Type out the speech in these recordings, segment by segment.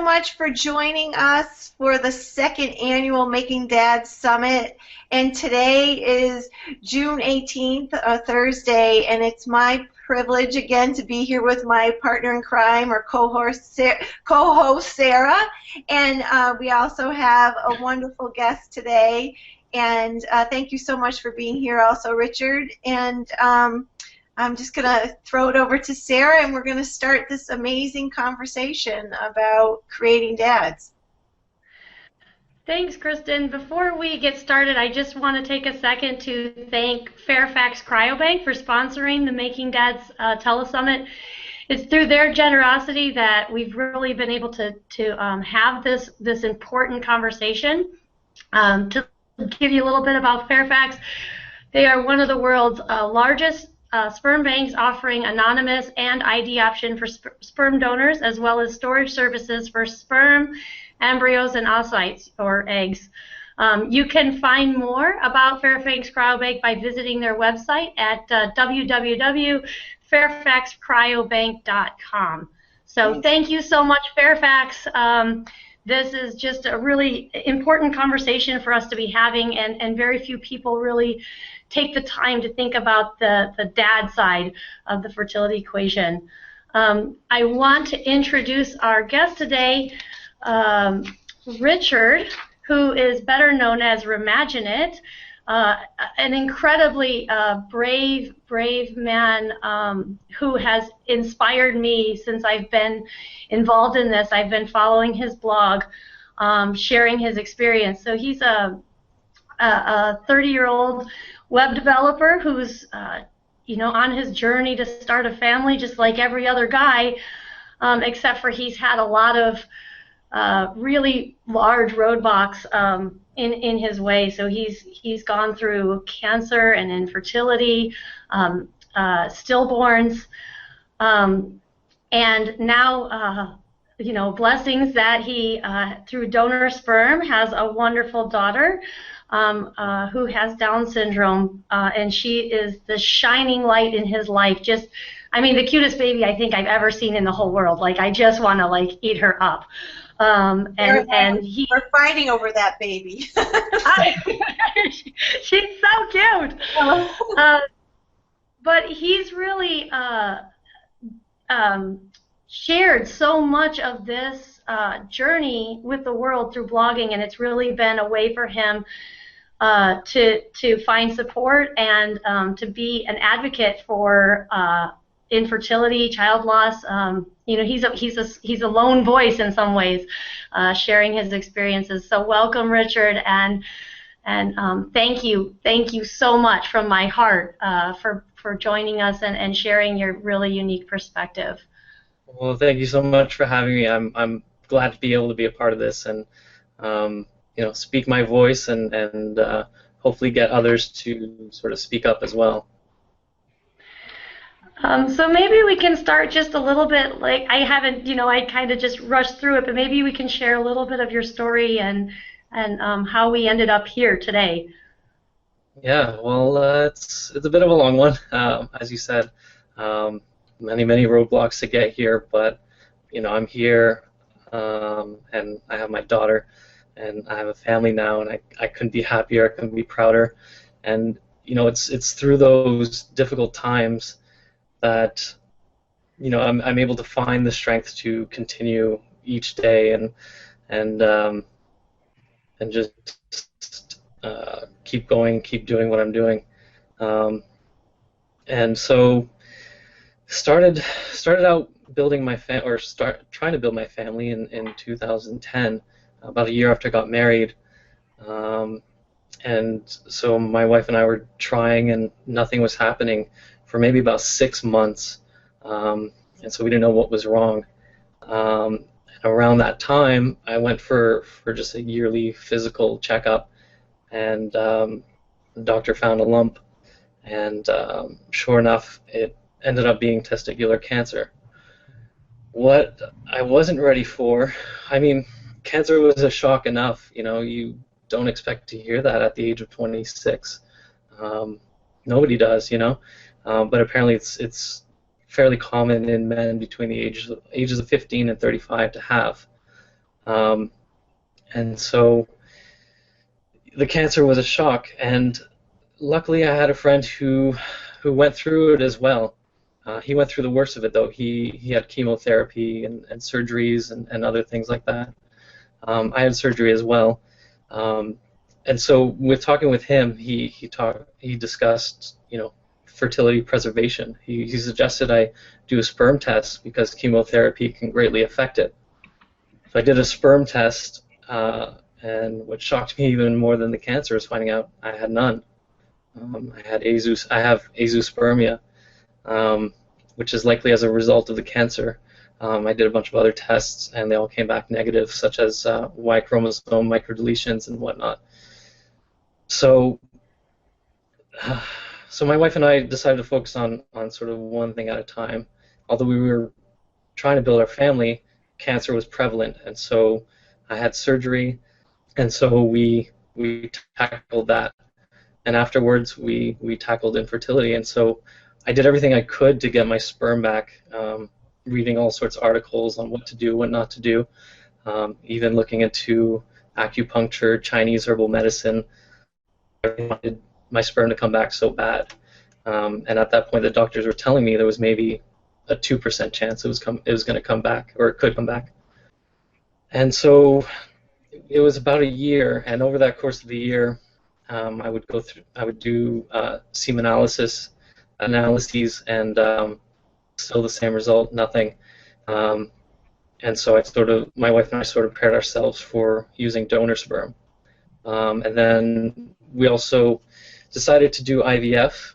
so much for joining us for the second annual Making Dads Summit. And today is June 18th, a Thursday, and it's my privilege again to be here with my partner in crime or co-host Sarah. And we also have a wonderful guest today. And thank you so much for being here also, Richard. And I'm just going to throw it over to Sarah, and we're going to start this amazing conversation about creating dads. Thanks, Kristen. Before we get started, I just want to take a second to thank Fairfax Cryobank for sponsoring the Making Dads Telesummit. It's through their generosity that we've really been able to have this important conversation. To give you a little bit about Fairfax, they are one of the world's largest sperm banks, offering anonymous and ID option for sperm donors, as well as storage services for sperm, embryos, and oocytes, or eggs. You can find more about Fairfax Cryobank by visiting their website at www.fairfaxcryobank.com. So thank you so much, Fairfax. This is just a really important conversation for us to be having, and very few people really take the time to think about the dad side of the fertility equation. I want to introduce our guest today, Richard, who is better known as Remagineit, an incredibly brave man who has inspired me since I've been involved in this. I've been following his blog, sharing his experience. So he's a 30-year-old web developer who's on his journey to start a family, just like every other guy, except for he's had a lot of really large roadblocks in his way. So he's gone through cancer and infertility, stillborns, and now blessings that he through donor sperm has a wonderful daughter who has Down syndrome, and she is the shining light in his life. Just, I mean, the cutest baby I think I've ever seen in the whole world. Like, I just want to eat her up. We're fighting over that baby. She's so cute. But he's really shared so much of this journey with the world through blogging, and it's really been a way for him to find support and to be an advocate for infertility, child loss. He's a lone voice in some ways, sharing his experiences. So welcome, Richard, and thank you so much from my heart for joining us and sharing your really unique perspective. Well, thank you so much for having me. I'm glad to be able to be a part of this and speak my voice and hopefully get others to sort of speak up as well. So maybe we can start just a little bit, I kind of just rushed through it, but maybe we can share a little bit of your story and how we ended up here today. Yeah, well, it's a bit of a long one, as you said. Many roadblocks to get here, but I'm here, and I have my daughter, and I have a family now, and I couldn't be happier, I couldn't be prouder, and it's through those difficult times that I'm able to find the strength to continue each day and just keep going, keep doing what I'm doing, and so started out building my trying to build my family in 2010, about a year after I got married, and so my wife and I were trying, and nothing was happening for maybe about 6 months, and so we didn't know what was wrong. Around that time, I went for just a yearly physical checkup, and the doctor found a lump, and sure enough, it ended up being testicular cancer. What I wasn't ready for, I mean, cancer was a shock enough. You don't expect to hear that at the age of 26. Nobody does, but apparently it's fairly common in men between the ages of 15 and 35 to have. Um, and so the cancer was a shock, and luckily I had a friend who went through it as well. He went through the worst of it, though. He had chemotherapy and surgeries and other things like that. I had surgery as well. Um, and so with talking with him, he discussed, fertility preservation. He suggested I do a sperm test because chemotherapy can greatly affect it. So I did a sperm test, and what shocked me even more than the cancer was finding out I had none. I have azoospermia, which is likely as a result of the cancer. I did a bunch of other tests, and they all came back negative, such as Y chromosome microdeletions and whatnot. So, so my wife and I decided to focus on sort of one thing at a time. Although we were trying to build our family, cancer was prevalent, and so I had surgery, and so we tackled that. And afterwards, we tackled infertility, and so I did everything I could to get my sperm back, reading all sorts of articles on what to do, what not to do, even looking into acupuncture, Chinese herbal medicine. I wanted my sperm to come back so bad, and at that point, the doctors were telling me there was maybe a 2% chance it was going to come back, or it could come back. And so it was about a year, and over that course of the year, I would do semen analyses, and still the same result, nothing. And so my wife and I sort of prepared ourselves for using donor sperm. And then we also decided to do IVF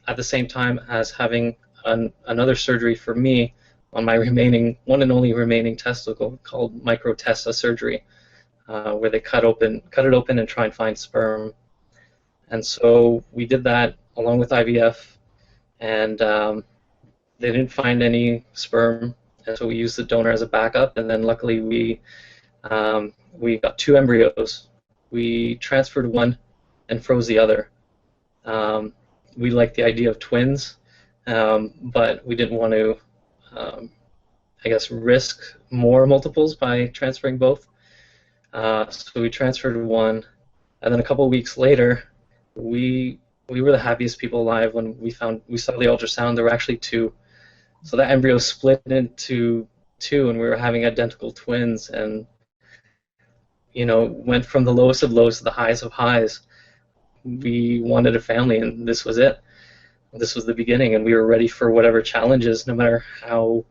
at the same time as having another surgery for me on my one and only remaining testicle called microtesta surgery, where they cut it open and try and find sperm. And so we did that along with IVF, and they didn't find any sperm, and so we used the donor as a backup. And then luckily we got 2 embryos. We transferred one and froze the other. We liked the idea of twins, but we didn't want to, risk more multiples by transferring both. So we transferred one, and then a couple of weeks later, we were the happiest people alive when we saw the ultrasound. There were actually 2, so that embryo split into 2, and we were having identical twins, and went from the lowest of lows to the highest of highs. We wanted a family, and this was it. This was the beginning, and we were ready for whatever challenges, no matter how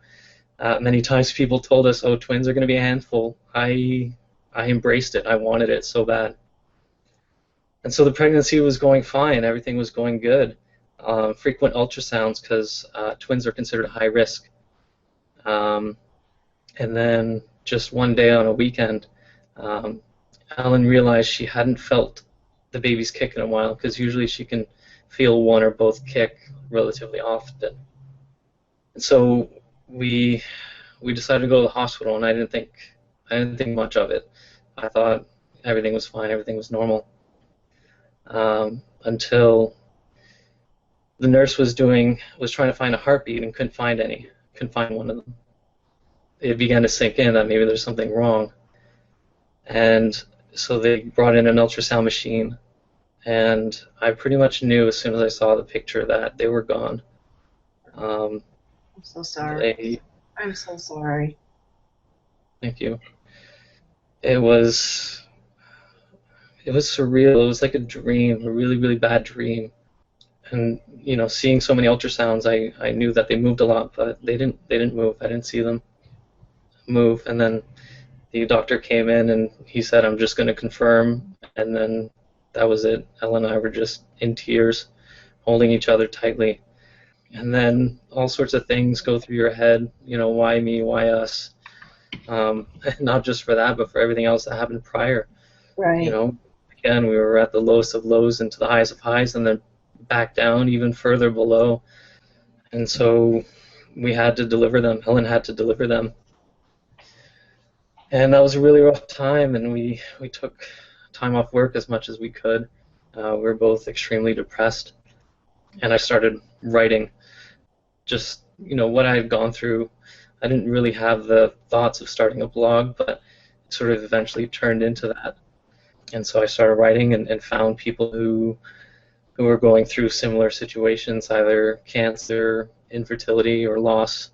many times people told us, "Oh, twins are going to be a handful." I embraced it. I wanted it so bad. And so the pregnancy was going fine. Everything was going good. Frequent ultrasounds because twins are considered high risk. And then just one day on a weekend, Ellen realized she hadn't felt the baby's kick in a while, because usually she can feel one or both kick relatively often. And so we decided to go to the hospital, and I didn't think much of it. I thought everything was fine, everything was normal, until the nurse was trying to find a heartbeat and couldn't find one of them. It began to sink in that maybe there's something wrong, and so they brought in an ultrasound machine, and I pretty much knew as soon as I saw the picture that they were gone. I'm so sorry. I'm so sorry. Thank you. It was surreal. It was like a dream, a really, really bad dream. And seeing so many ultrasounds, I knew that they moved a lot, but they didn't move. I didn't see them move. And then the doctor came in and he said, "I'm just going to confirm," and then that was it. Ellen and I were just in tears, holding each other tightly. And then all sorts of things go through your head, why me, why us? Not just for that, but for everything else that happened prior. Right. Again, we were at the lowest of lows into the highest of highs, and then back down even further below. And so we had to deliver them. Ellen had to deliver them. And that was a really rough time, and we took time off work as much as we could. We were both extremely depressed, and I started writing just what I had gone through. I didn't really have the thoughts of starting a blog, but sort of eventually turned into that. And so I started writing and found people who were going through similar situations, either cancer, infertility, or loss.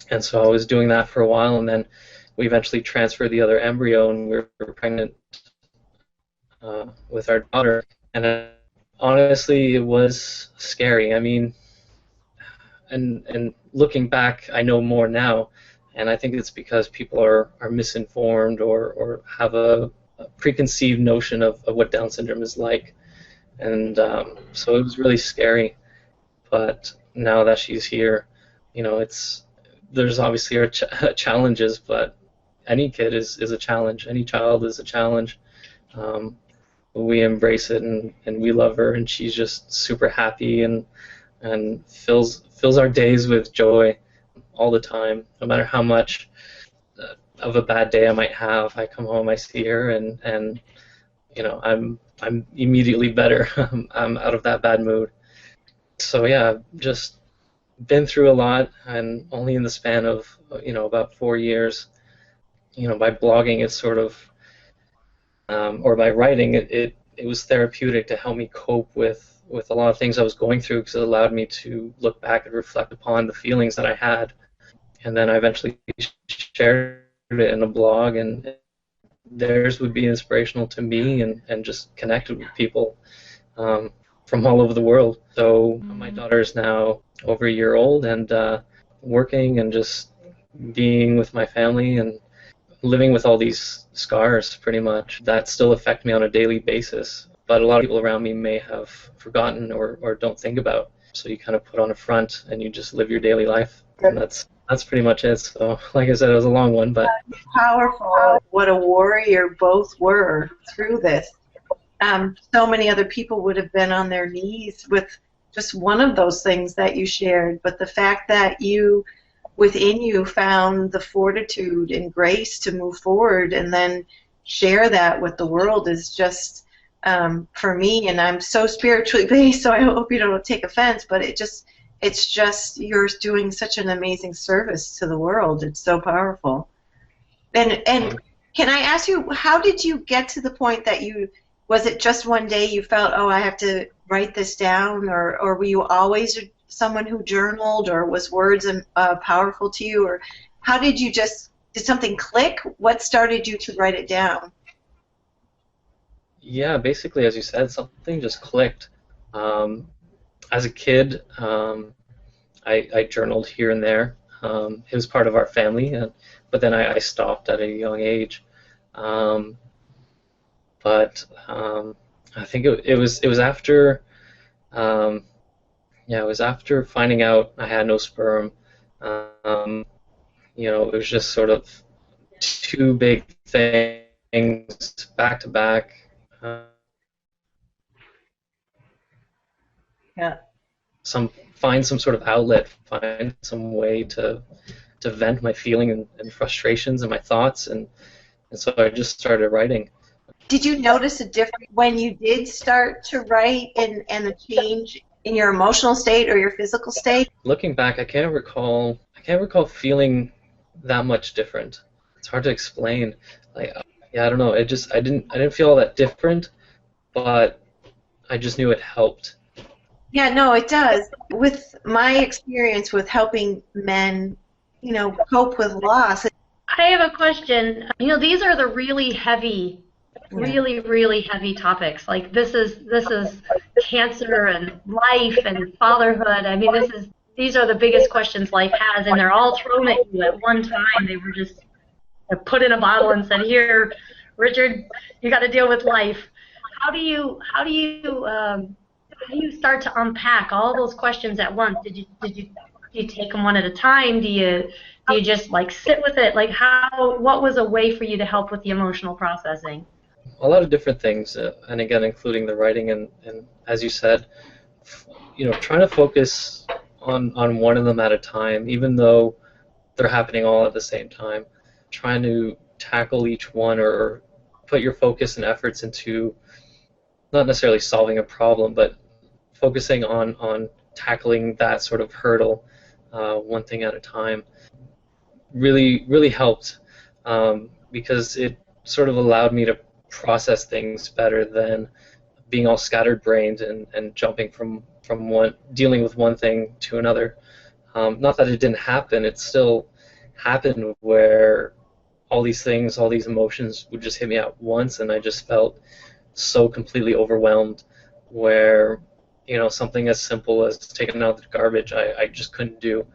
And so I was doing that for a while, and then we eventually transferred the other embryo, and we were pregnant with our daughter. And honestly, it was scary. I mean, and looking back, I know more now, and I think it's because people are misinformed or have a preconceived notion of what Down syndrome is like. And so it was really scary. But now that she's here, you know, there's obviously challenges, but any kid is a challenge. Any child is a challenge. We embrace it, and we love her, and she's just super happy and fills our days with joy all the time. No matter how much of a bad day I might have, I come home, I see her, and you know, I'm immediately better. I'm out of that bad mood. So yeah, I've just been through a lot, and only in the span of, you know, about 4 years, you know, by blogging it's sort of, or by writing, it was therapeutic to help me cope with a lot of things I was going through, because it allowed me to look back and reflect upon the feelings that I had. And then I eventually shared it in a blog, and theirs would be inspirational to me, and just connected with people from all over the world. So my daughter is now over a year old, and working and just being with my family and living with all these scars, pretty much, that still affect me on a daily basis, but a lot of people around me may have forgotten or don't think about. So you kind of put on a front and you just live your daily life, and that's pretty much it. So like I said, it was a long one, but powerful. What a warrior both were through this. So many other people would have been on their knees with just one of those things that you shared, but the fact that you within you found the fortitude and grace to move forward and then share that with the world is just, for me, and I'm so spiritually based, so I hope you don't take offense, but it's just you're doing such an amazing service to the world. It's so powerful. And can I ask you, how did you get to the point that was it just one day you felt, oh, I have to write this down, or were you always someone who journaled, or was words powerful to you, or how did something click? What started you to write it down? Yeah, basically, as you said, something just clicked. As a kid, I journaled here and there. It was part of our family, but then I stopped at a young age. But I think it was after. Yeah, it was after finding out I had no sperm. You know, it was just sort of two big things back to back. Yeah. Find some sort of outlet, find some way to vent my feeling and frustrations and my thoughts, and so I just started writing. Did you notice a difference when you did start to write, and a change in your emotional state or your physical state? Looking back, I can't recall feeling that much different. It's hard to explain. Like, yeah, I don't know. I didn't feel all that different, but I just knew it helped. Yeah, no, it does. With my experience with helping men, you know, cope with loss. I have a question. You know, these are the really heavy, really heavy topics. Like this is cancer and life and fatherhood. I mean, these are the biggest questions life has, and they're all thrown at you at one time. They were just put in a bottle and said, "Here, Richard, you got to deal with life." How do you start to unpack all those questions at once? Do you take them one at a time? Do you just like sit with it? Like what was a way for you to help with the emotional processing? A lot of different things, and again, including the writing, and as you said, you know, trying to focus on one of them at a time, even though they're happening all at the same time. Trying to tackle each one, or put your focus and efforts into not necessarily solving a problem, but focusing on tackling that sort of hurdle, one thing at a time, really helped. because it sort of allowed me to process things better than being all scattered-brained and jumping from one, dealing with one thing to another. Not that it didn't happen, it still happened where all these things, all these emotions would just hit me at once, and I just felt so completely overwhelmed where, something as simple as taking out the garbage, I just couldn't do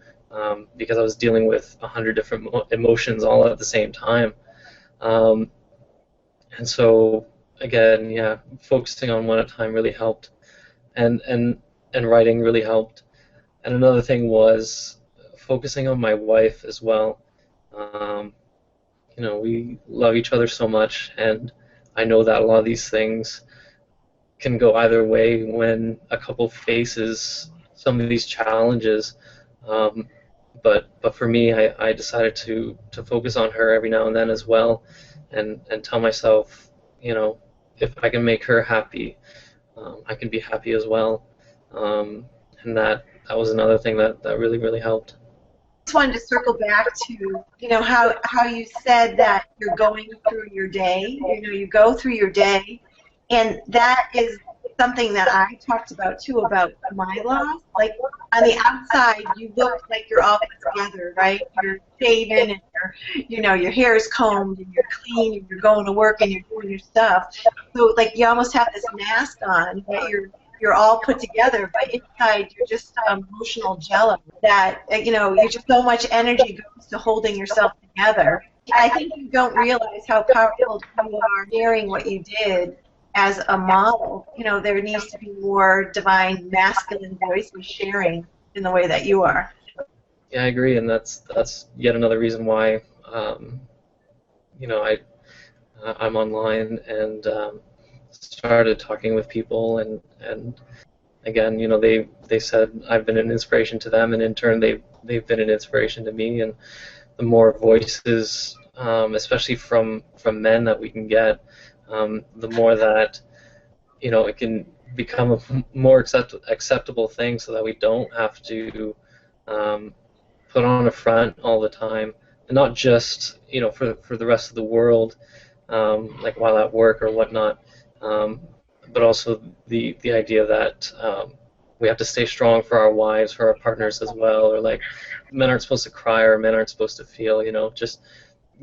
because I was dealing with 100 different emotions all at the same time. And so, again, yeah, focusing on one at a time really helped, and writing really helped. And another thing was focusing on my wife as well. We love each other so much, and I know that a lot of these things can go either way when a couple faces some of these challenges. But for me, I decided to focus on her every now and then as well, and tell myself, if I can make her happy, I can be happy as well. And that was another thing that really, really helped. I just wanted to circle back to, how you said that you're going through your day. You go through your day, and that is something that I talked about too, about my loss. Like, on the outside, you look like you're all put together, right? You're shaven, and your hair is combed, and you're clean, and you're going to work, and you're doing your stuff. So, like, you almost have this mask on that you're all put together, but inside you're just emotional jello that, you just so much energy goes to holding yourself together. I think you don't realize how powerful you are sharing what you did as a model. There needs to be more divine masculine voices sharing in the way that you are. Yeah, I agree, and that's yet another reason why, I'm online and started talking with people, and again, they said I've been an inspiration to them, and in turn they've been an inspiration to me. And the more voices, especially from men, that we can get, the more that it can become a more acceptable thing, so that we don't have to put on a front all the time, and not just for the rest of the world, like while at work or whatnot. But also the idea that we have to stay strong for our wives, for our partners as well, or like men aren't supposed to cry or men aren't supposed to feel. Just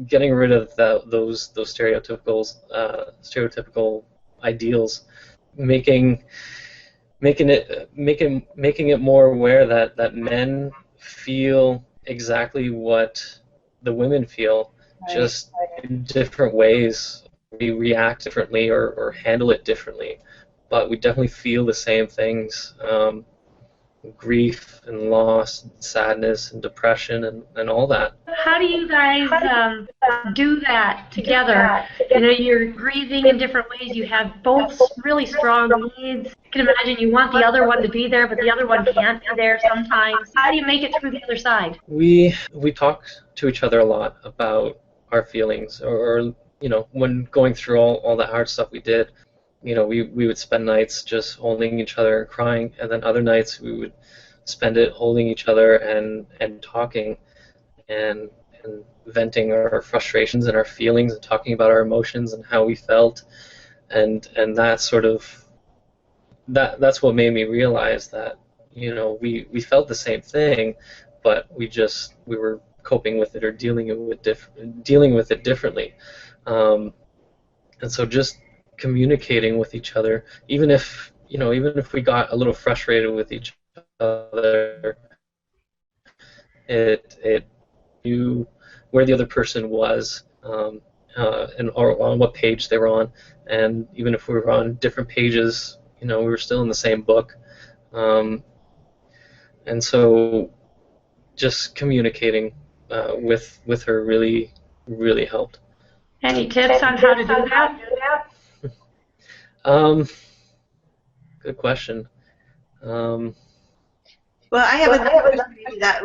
getting rid of those stereotypical ideals, making it more aware that men feel exactly what the women feel, right, just in different ways. We react differently or handle it differently, but we definitely feel the same things. Grief and loss and sadness and depression and all that. How do you guys do that together? You're grieving in different ways. You have both really strong needs. I can imagine you want the other one to be there, but the other one can't be there sometimes. How do you make it through the other side? We talk to each other a lot about our feelings, or when going through all that hard stuff we did. We would spend nights just holding each other and crying, and then other nights we would spend it holding each other and talking and venting our frustrations and our feelings and talking about our emotions and how we felt, and that sort of that's what made me realize that we felt the same thing, but we were coping with it or dealing with it differently, and so just communicating with each other, even if we got a little frustrated with each other, it knew where the other person was, or on what page they were on, and even if we were on different pages, we were still in the same book, and so just communicating with her really helped. Any tips on how to do that? Good question. Well, I have another question that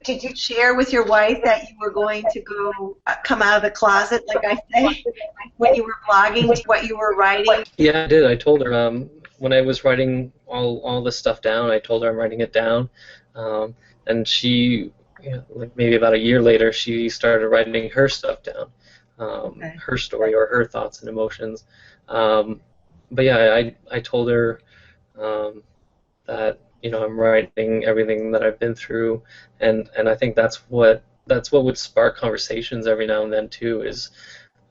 did you share with your wife that you were going to go come out of the closet, like I say, when you were blogging, what you were writing? Yeah, I did. I told her when I was writing all this stuff down, I told her I'm writing it down, and she like maybe about a year later, she started writing her stuff down, her story or her thoughts and emotions. But yeah, I told her that I'm writing everything that I've been through, and I think that's what would spark conversations every now and then too. Is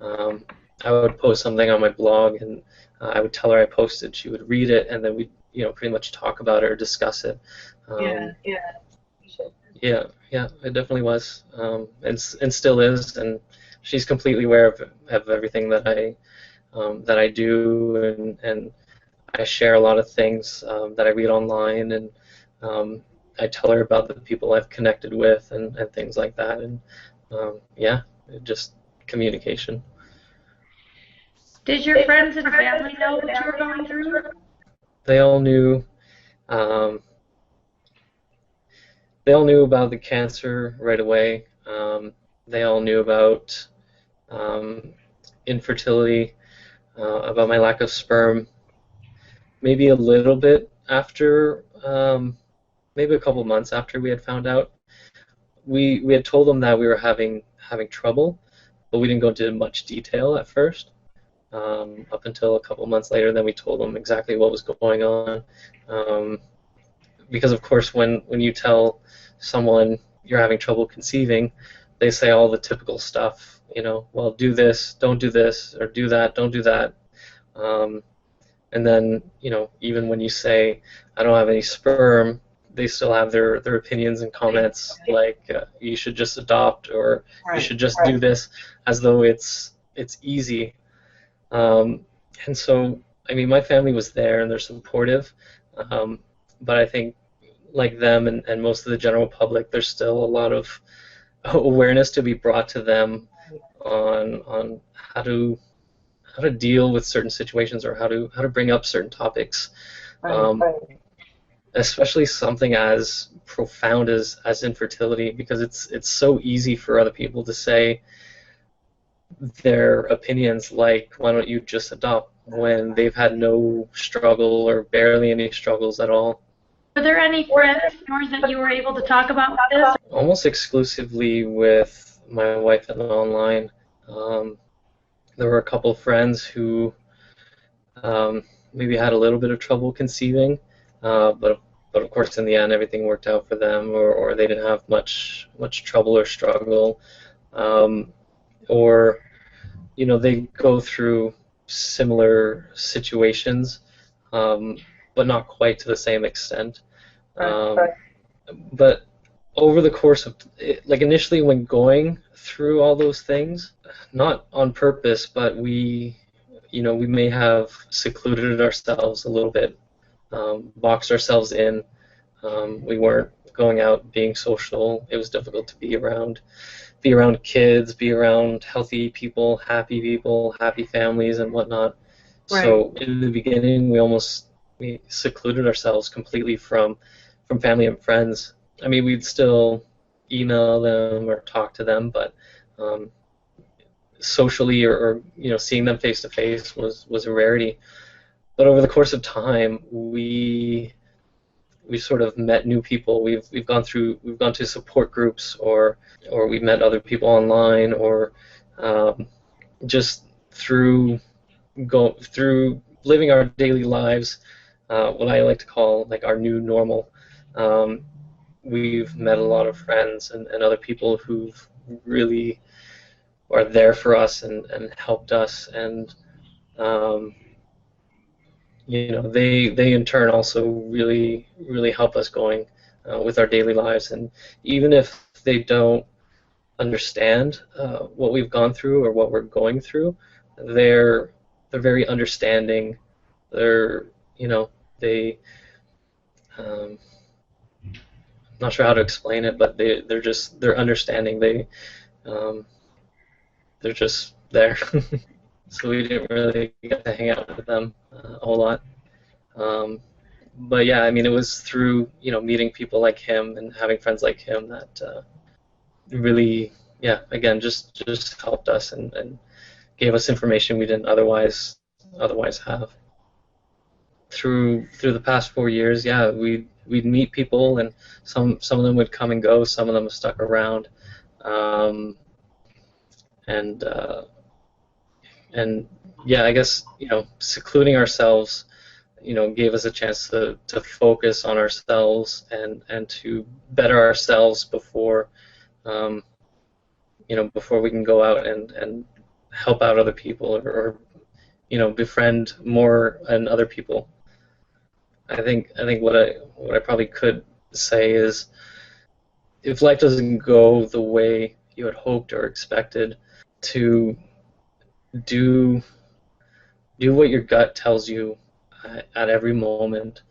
I would post something on my blog, and I would tell her I posted. She would read it, and then we pretty much talk about it or discuss it. Yeah, it definitely was, and still is, and she's completely aware of everything that I do, and I share a lot of things that I read online, and I tell her about the people I've connected with and things like that, and yeah, just communication. Did your friends and family know what you were going through? They all knew. Um, they all knew about the cancer right away. They all knew about um, infertility, about my lack of sperm. Maybe a little bit after, maybe a couple months after we had found out. We had told them that we were having trouble, but we didn't go into much detail at first. Up until a couple months later, then we told them exactly what was going on. Because of course, when you tell someone you're having trouble conceiving, they say all the typical stuff. Well, do this, don't do this, or do that, don't do that. And then, even when you say, I don't have any sperm, they still have their opinions and comments like, you should just adopt, or you should just do this, as though it's easy. And so, I mean, my family was there and they're supportive, but I think, like them and most of the general public, there's still a lot of awareness to be brought to them on how to deal with certain situations, or how to bring up certain topics, especially something as profound as infertility, because it's so easy for other people to say their opinions, like, why don't you just adopt, when they've had no struggle or barely any struggles at all. Were there any friends of yours that you were able to talk about this? Almost exclusively with my wife and online. There were a couple of friends who maybe had a little bit of trouble conceiving, but of course in the end everything worked out for them, or they didn't have much trouble or struggle, or they go through similar situations, but not quite to the same extent. But over the course of, like, initially when going through all those things, not on purpose, but we may have secluded ourselves a little bit, boxed ourselves in. We weren't going out being social. It was difficult to be around kids, be around healthy people, happy families, and whatnot. Right. So in the beginning, we secluded ourselves completely from family and friends. I mean, we'd still email them or talk to them, but socially or seeing them face to face was a rarity. But over the course of time, we sort of met new people. We've gone to support groups, or we've met other people online, or just through living our daily lives, what I like to call like our new normal. We've met a lot of friends and other people who've really are there for us and helped us, and they in turn also really help us going with our daily lives. And even if they don't understand what we've gone through or what we're going through, they're very understanding. They not sure how to explain it, but they're understanding. They're just there. So we didn't really get to hang out with them a whole lot. But yeah, I mean, it was through meeting people like him and having friends like him that really, yeah, again, just helped us and gave us information we didn't otherwise have. Through the past 4 years, yeah, we we'd meet people, and some of them would come and go, some of them stuck around, and and yeah, I guess secluding ourselves gave us a chance to focus on ourselves and to better ourselves before before we can go out and help out other people or befriend more and other people. I think what I probably could say is, if life doesn't go the way you had hoped or expected, to do what your gut tells you at every moment.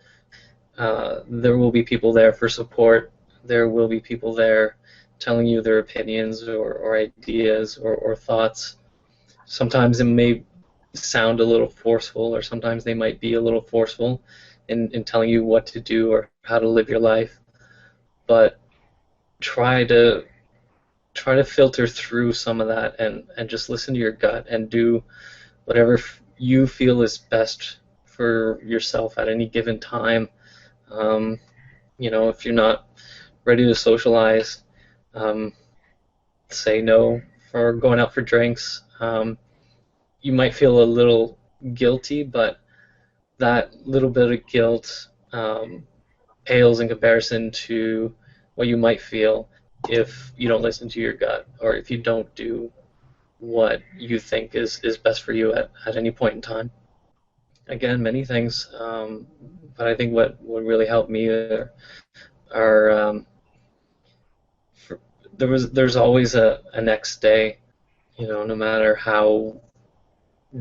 There will be people there for support. There will be people there telling you their opinions or ideas or thoughts. Sometimes it may sound a little forceful, or sometimes they might be a little forceful in telling you what to do or how to live your life. But try to filter through some of that and just listen to your gut and do whatever you feel is best for yourself at any given time. If you're not ready to socialize, say no for going out for drinks. You might feel a little guilty, but that little bit of guilt pales in comparison to what you might feel if you don't listen to your gut, or if you don't do what you think is best for you at any point in time. Again, many things, but I think what really helped me are there's always a next day. No matter how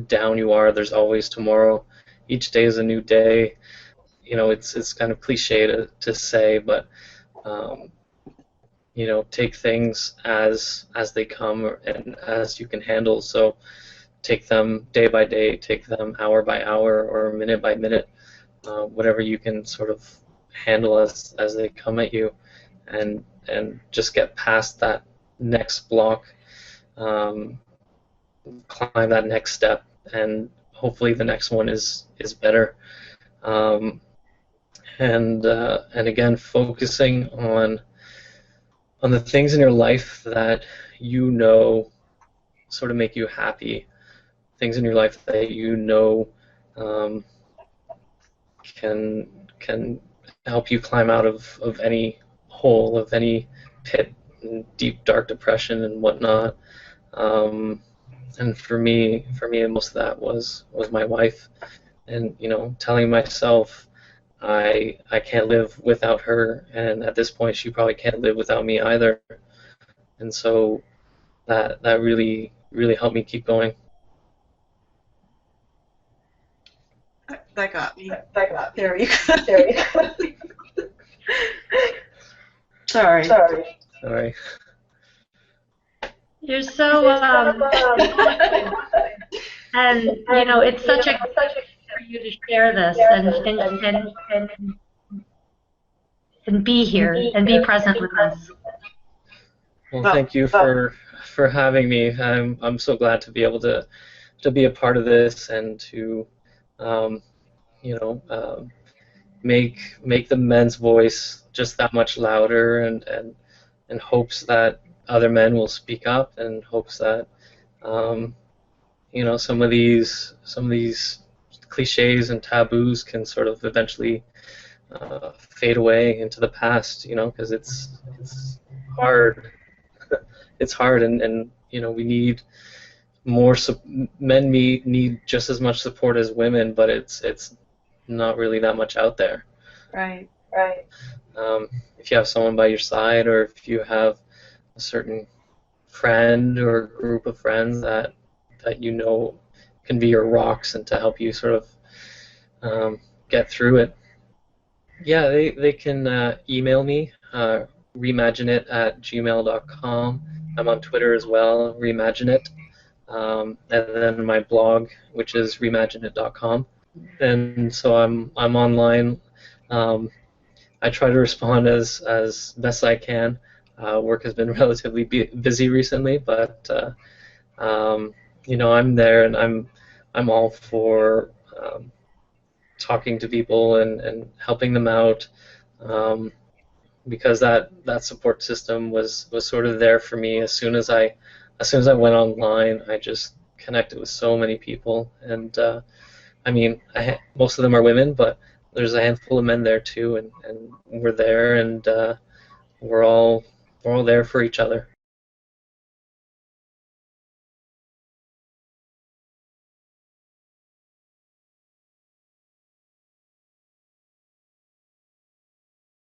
down you are, there's always tomorrow. Each day is a new day. It's kind of cliche to say, but take things as they come and as you can handle. So take them day by day, take them hour by hour or minute by minute, whatever you can sort of handle as they come at you, and just get past that next block, climb that next step, and hopefully the next one is better. And again, focusing on the things in your life that sort of make you happy, things in your life that can help you climb out of any hole, of any pit, deep dark depression and whatnot. And for me, most of that was my wife, and telling myself I can't live without her, and at this point she probably can't live without me either. And so that really helped me keep going. That got me. There you go. Sorry. You're so and it's such a for you to share this and be here and be present with us. Well, thank you for having me. I'm so glad to be able to be a part of this and to make the men's voice just that much louder, and in hopes that other men will speak up, and hopes that some of these cliches and taboos can sort of eventually fade away into the past, because it's hard. It's hard, and we need more. Men need just as much support as women, but it's not really that much out there. Right. If you have someone by your side, or if you have a certain friend or group of friends that can be your rocks and to help you sort of get through it. Yeah, they can email me, Remagineit@gmail.com. I'm on Twitter as well, Remagineit, and then my blog, which is Remagineit.com. And so I'm online. I try to respond as best I can. Work has been relatively busy recently, but I'm there, and I'm all for talking to people and helping them out, because that support system was sort of there for me. As soon as I went online, I just connected with so many people, and I mean, most of them are women, but there's a handful of men there too, and we're there, and we're all there for each other.